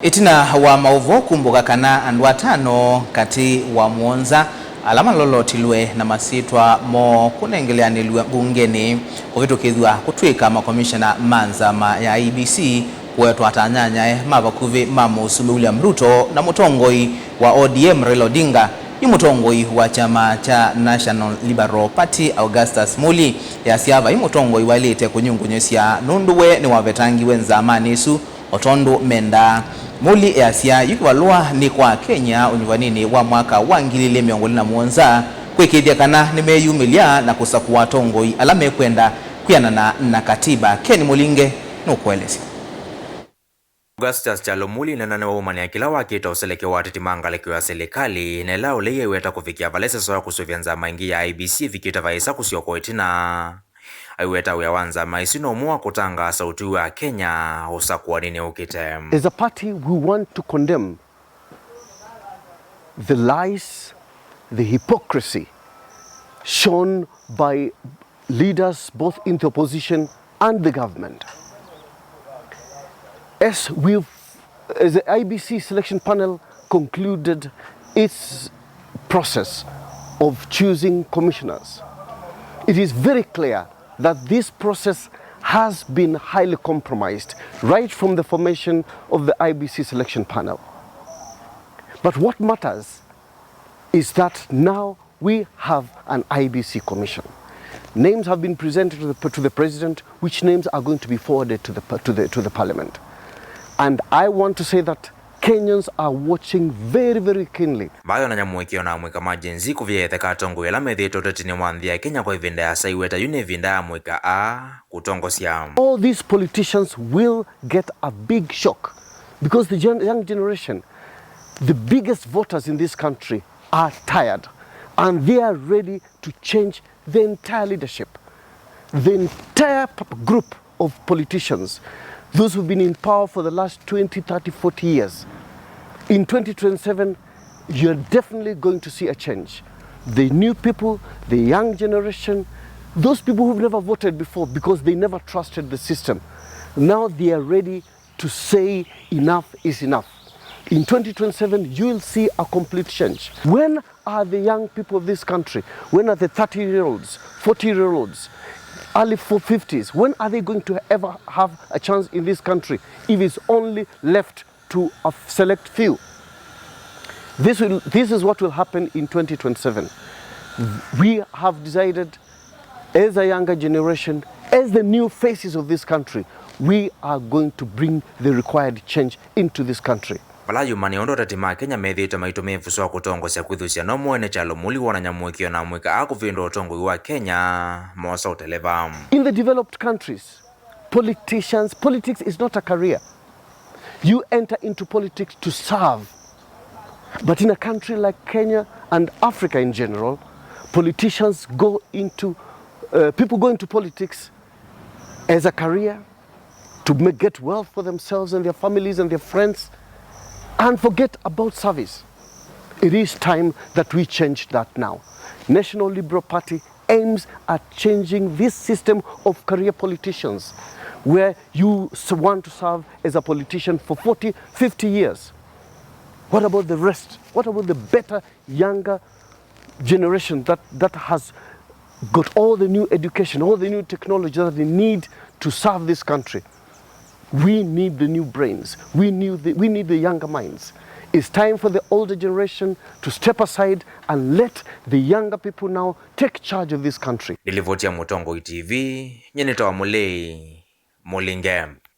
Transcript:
Itina wa mauvoo kumbuka kana andu atano kati wa muonza alama manoolotilwe na masyitwa mo kunenganwe mbungeni kuvitukithwa kutwika makomishena manzama ya Iebc kuwetwa anyanyae vakuvi musumbi William Ruto na Mutongoi wa ODM Raila Odinga Mutongoi wa kyama cha National Liberal Party Augustus Muli easya Mutongoi wailite kunyungunyisya nundu ni wavetangi wenza isu otondu menda Muli easya yukivalua ni kwa Kenya unyuvanini wa mwaka wa 2017 kwikithia kana nimeyumilia na kusakuwa Tongoi alame kwenda kuyanana na katiba. Ken Mulinge nukueleza. Augustus Muli na nane wa umani ya kila wakita useleke wa titimanga leki wa Silikali na ila Ulei weta kufikia valese soya kusuvia nzama ingi ya Iebc vikita vaisa kusioko Itina. Aiweta uyawanza maisino mua kutanga sauti wa Kenya usakuwa nini ukite. As a party, we want to condemn the lies, the hypocrisy shown by leaders both in the opposition and the government. As the Iebc selection panel concluded its process of choosing commissioners, it is very clear that this process has been highly compromised right from the formation of the Iebc selection panel. But what matters is that now we have an Iebc commission. Names have been presented to the president, which names are going to be forwarded to the parliament. And I want to say that Kenyans are watching very, very keenly. Bayo na nyamwekio na mweka majenzi kuvyetheka Tongoi ala methito tetini mwanthia Kenya kwa ivinda ya saiweta yune ivinda ya mweka kutongo siya. All these politicians will get a big shock because the young generation, the biggest voters in this country, are tired and they are ready to change the entire leadership. The entire group of politicians, those who've been in power for the last 20, 30, 40 years. In 2027, you're definitely going to see a change. The new people, the young generation, those people who've never voted before because they never trusted the system, now they are ready to say enough is enough. In 2027, you will see a complete change. When are the young people of this country, when are the 30-year-olds, 40-year-olds, early 50s, when are they going to ever have a chance in this country if it's only left to a select few? This is what will happen in 2027. We have decided, as a younger generation, as the new faces of this country, we are going to bring the required change into this country. Bala yumani ondo tatima Kenya methito maitumevu soa kutongo sya kwithusya no mwene Muli wana nyamwekio na mwika kuvindo utongo wa Kenya mosa uteleva. In the developed countries, politics is not a career. You enter into politics to serve. But in a country like Kenya and Africa in general, politicians go into, people go into politics as a career to get wealth for themselves and their families and their friends and forget about service. It is time that we change that now. National Liberal Party aims at changing this system of career politicians where you want to serve as a politician for 40, 50 years. What about the rest? What about the better, younger generation that has got all the new education, all the new technology that they need to serve this country? We need the new brains. We need the younger minds. It's time for the older generation to step aside and let the younger people now take charge of this country. Nilivotia Mutongoi TV, nyenitoa Mulei, Mulingem.